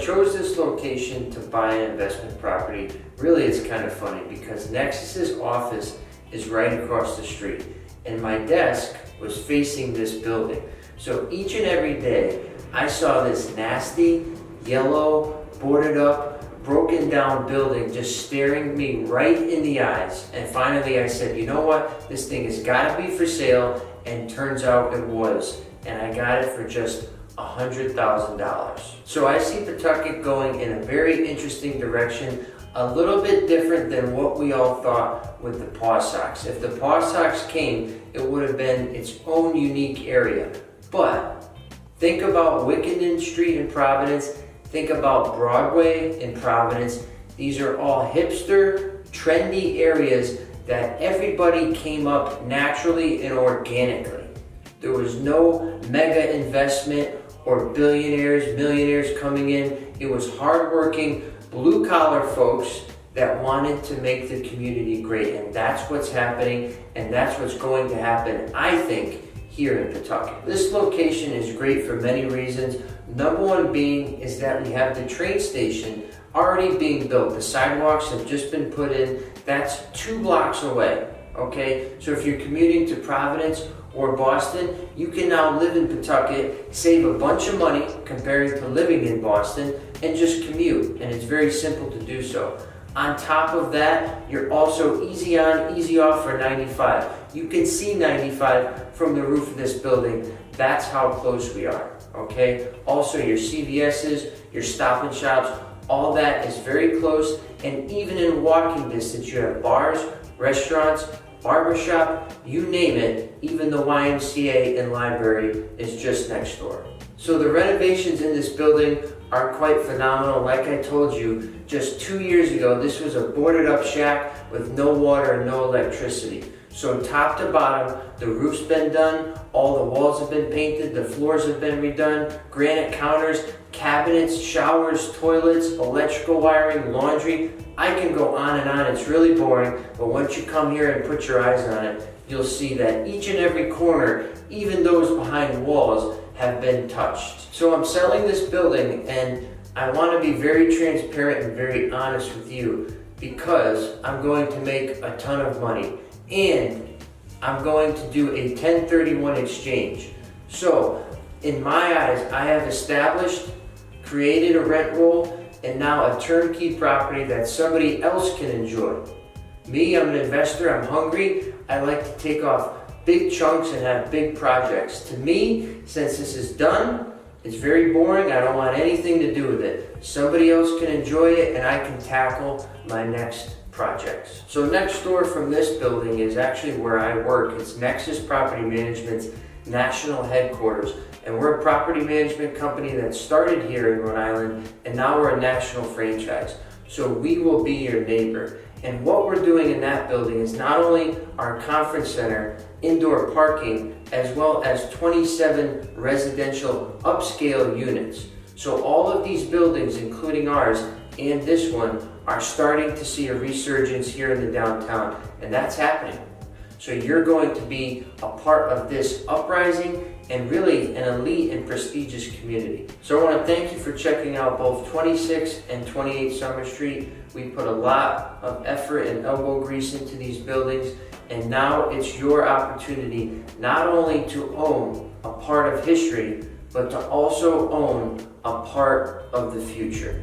chose this location to buy an investment property, really it's kind of funny because Nexus's office is right across the street and my desk was facing this building. So each and every day I saw this nasty, yellow, boarded up, broken down building just staring me right in the eyes. And finally I said, you know what, this thing has got to be for sale, and turns out it was. And I got it for just $100,000. So I see Pawtucket going in a very interesting direction, a little bit different than what we all thought with the Paw Sox. If the Paw Sox came, it would have been its own unique area. But think about Wickenden Street in Providence, think about Broadway in Providence. These are all hipster, trendy areas that everybody came up naturally and organically. There was no mega investment or billionaires, millionaires coming in. It was hardworking, blue-collar folks that wanted to make the community great. And that's what's happening, and that's what's going to happen, I think, here in Pawtucket. This location is great for many reasons. Number one being is that we have the train station already being built. The sidewalks have just been put in. That's 2 blocks away, okay? So if you're commuting to Providence or Boston, you can now live in Pawtucket, save a bunch of money comparing to living in Boston, and just commute. And it's very simple to do so. On top of that, you're also easy on, easy off for 95. You can see 95 from the roof of this building. That's how close we are, okay? Also, your CVS's, your Stop and Shops, all that is very close. And even in walking distance, you have bars, restaurants, barbershop, you name it. Even the YMCA and library is just next door. So the renovations in this building are quite phenomenal. Like I told you, just 2 years ago, this was a boarded up shack with no water and no electricity. So top to bottom, the roof's been done, all the walls have been painted, the floors have been redone, granite counters, cabinets, showers, toilets, electrical wiring, laundry. I can go on and on, it's really boring, but once you come here and put your eyes on it, you'll see that each and every corner, even those behind walls, have been touched. So I'm selling this building and I want to be very transparent and very honest with you because I'm going to make a ton of money and I'm going to do a 1031 exchange. So in my eyes, I have established, created a rent roll, and now a turnkey property that somebody else can enjoy. Me, I'm an investor, I'm hungry, I like to take off big chunks and have big projects. To me, since this is done, it's very boring, I don't want anything to do with it. Somebody else can enjoy it and I can tackle my next projects. So next door from this building is actually where I work. It's Nexus Property Management's national headquarters. And we're a property management company that started here in Rhode Island and now we're a national franchise. So we will be your neighbor. And what we're doing in that building is not only our conference center, indoor parking, as well as 27 residential upscale units. So all of these buildings, including ours and this one, are starting to see a resurgence here in the downtown, and that's happening. So you're going to be a part of this uprising and really an elite and prestigious community. So I want to thank you for checking out both 26 and 28 Summer Street. We put a lot of effort and elbow grease into these buildings, and now it's your opportunity not only to own a part of history, but to also own a part of the future.